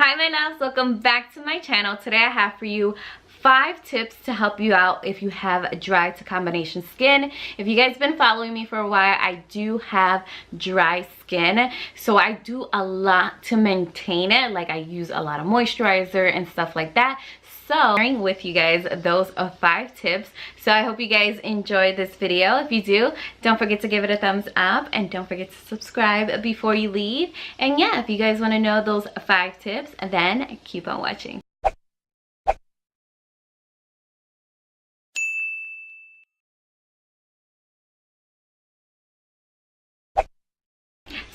Hi my loves, welcome back to my channel. Today I have for you 5 tips to help you out if you have dry to combination skin. If you guys been following me for a while, I do have dry skin, so I do a lot to maintain it. Like I use a lot of moisturizer and stuff like that. So sharing with you guys those are 5 tips. So I hope you guys enjoyed this video. If you do, don't forget to give it a thumbs up and don't forget to subscribe before you leave. And yeah, if you guys want to know those 5 tips, then keep on watching.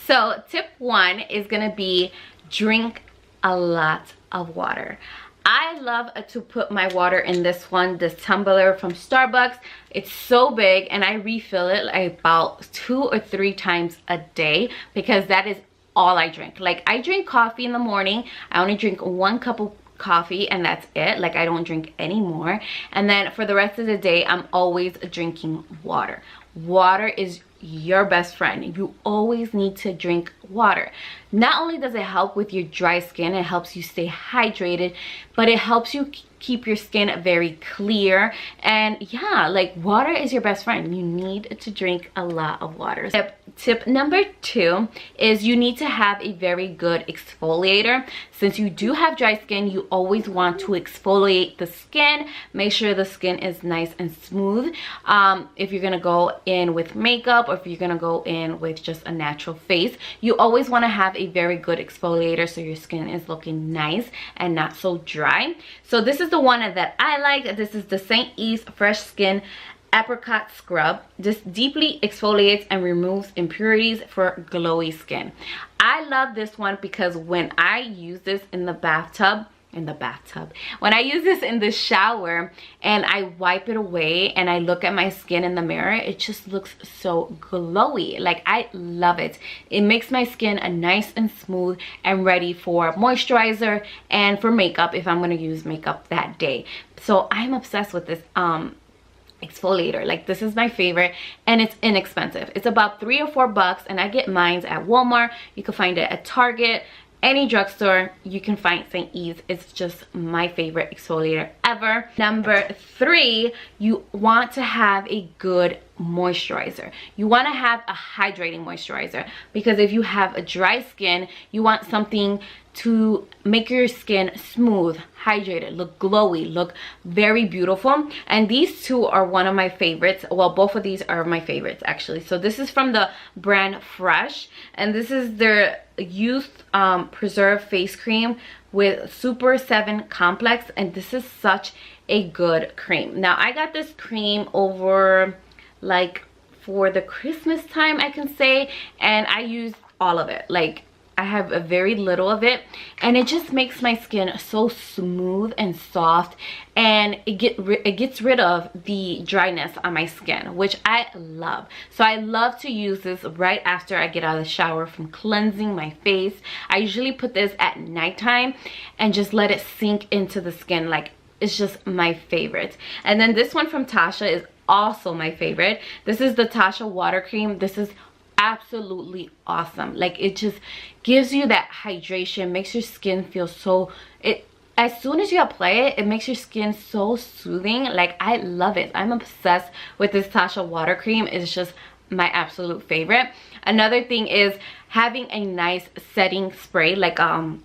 So tip 1 is gonna be drink a lot of water. I love to put my water in this tumbler from Starbucks. It's so big and I refill it like about 2 or 3 times a day because that is all I drink. Like I drink coffee in the morning. I only drink 1 cup of coffee and that's it. Like I don't drink any more. And then for the rest of the day, I'm always drinking water. Water is your best friend. You always need to drink water. Not only does it help with your dry skin, it helps you stay hydrated, but it helps you keep your skin very clear. And yeah, like water is your best friend. You need to drink a lot of water. Tip number 2 is you need to have a very good exfoliator. Since you do have dry skin, you always want to exfoliate the skin. Make sure the skin is nice and smooth. If you're gonna go in with makeup or if you're gonna go in with just a natural face, you always want to have a very good exfoliator so your skin is looking nice and not so dry. So this is the one that I like. This is the St. Eve's Fresh Skin Apricot Scrub. This deeply exfoliates and removes impurities for glowy skin. I love this one because when I use this in the bathtub, when I use this in the shower and I wipe it away and I look at my skin in the mirror, it just looks so glowy. Like I love it. It makes my skin nice and smooth and ready for moisturizer and for makeup if I'm going to use makeup that day. So I'm obsessed with this exfoliator. Like this is my favorite and it's inexpensive. It's about $3 or $4 and I get mine at Walmart. You can find it at Target. Any drugstore you can find St. Eve's. It's just my favorite exfoliator ever. Number 3, you want to have a good moisturizer. You want to have a hydrating moisturizer because if you have a dry skin, you want something to make your skin smooth, hydrated, look glowy, look very beautiful. And these 2 are one of my favorites. Well, both of these are my favorites actually. So this is from the brand Fresh and this is their Youth Preserve Face Cream with Super 7 Complex, and this is such a good cream. Now I got this cream over like for the Christmas time, I can say, and I used all of it. Like I have a very little of it and it just makes my skin so smooth and soft, and it gets rid of the dryness on my skin, which I love. So I love to use this right after I get out of the shower from cleansing my face. I usually put this at nighttime and just let it sink into the skin. Like it's just my favorite. And then this one from Tasha is also my favorite. This is the Tasha Water Cream. This is absolutely awesome. Like it just gives you that hydration, makes your skin feel so, as soon as you apply it, it makes your skin so soothing. Like I love it. I'm obsessed with this Tasha Water Cream. It's just my absolute favorite. Another thing is having a nice setting spray, like a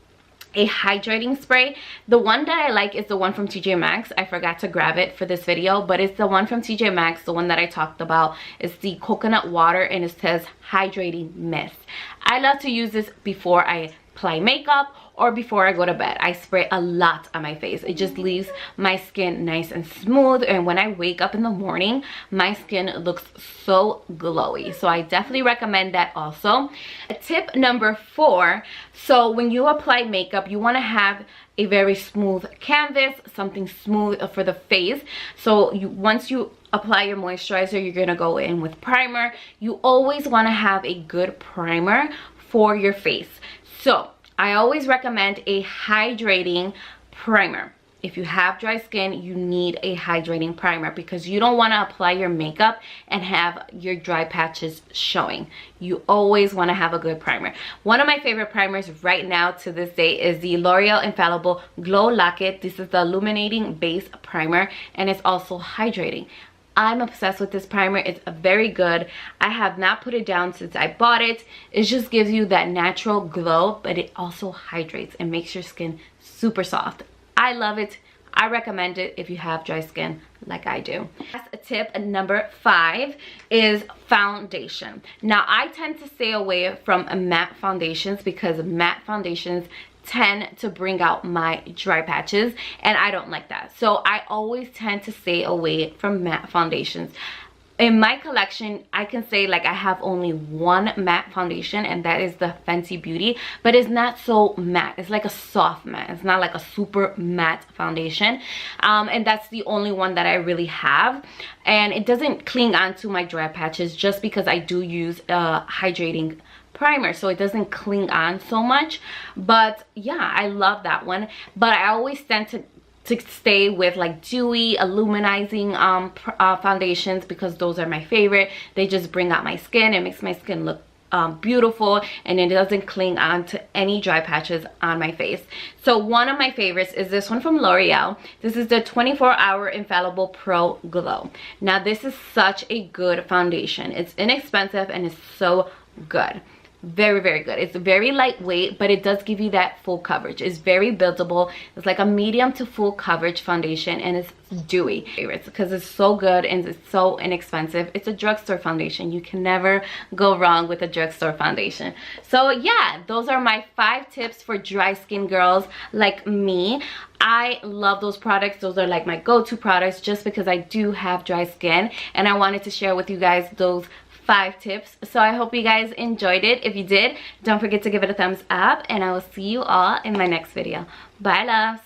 hydrating spray. The one that I like is the one from TJ Maxx. I forgot to grab it for this video, but it's the one from TJ Maxx. The one that I talked about is the coconut water and it says hydrating mist. I love to use this before I apply makeup or before I go to bed. I spray a lot on my face. It just leaves my skin nice and smooth, and when I wake up in the morning, my skin looks so glowy. So I definitely recommend that also. Tip number 4, so when you apply makeup, you want to have a very smooth canvas, something smooth for the face. So once you apply your moisturizer, you're gonna go in with primer. You always want to have a good primer for your face. So I always recommend a hydrating primer. if you have dry skin, you need a hydrating primer because you don't want to apply your makeup and have your dry patches showing. You always want to have a good primer. One of my favorite primers right now to this day is the L'Oreal Infallible Glow Locket. This is the illuminating base primer, and it's also hydrating. I'm obsessed with this primer. It's very good. I have not put it down since I bought it. It just gives you that natural glow, but it also hydrates and makes your skin super soft. I love it. I recommend it if you have dry skin like I do. Last tip, number 5, is foundation. Now, I tend to stay away from matte foundations because matte foundations tend to bring out my dry patches, and I don't like that. So I always tend to stay away from matte foundations. In my collection, I can say like I have only one matte foundation, and that is the Fenty Beauty, but it's not so matte. It's like a soft matte. It's not like a super matte foundation, and that's the only one that I really have, and it doesn't cling onto my dry patches just because I do use hydrating primer, so it doesn't cling on so much. But yeah, I love that one, but I always tend to stay with like dewy illuminizing foundations because those are my favorite. They just bring out my skin. It makes my skin look beautiful, and it doesn't cling on to any dry patches on my face. So one of my favorites is this one from L'Oreal. This is the 24-Hour Infallible Pro Glow. Now this is such a good foundation. It's inexpensive and it's so good. Very, very good. It's very lightweight, but it does give you that full coverage. It's very buildable. It's like a medium to full coverage foundation, and it's dewy. Favorites because it's so good and it's so inexpensive. It's a drugstore foundation. You can never go wrong with a drugstore foundation. So yeah, those are my 5 tips for dry skin girls like me. I love those products. Those are like my go-to products just because I do have dry skin, and I wanted to share with you guys those 5 tips. So I hope you guys enjoyed it. If you did, don't forget to give it a thumbs up, and I will see you all in my next video. Bye, loves.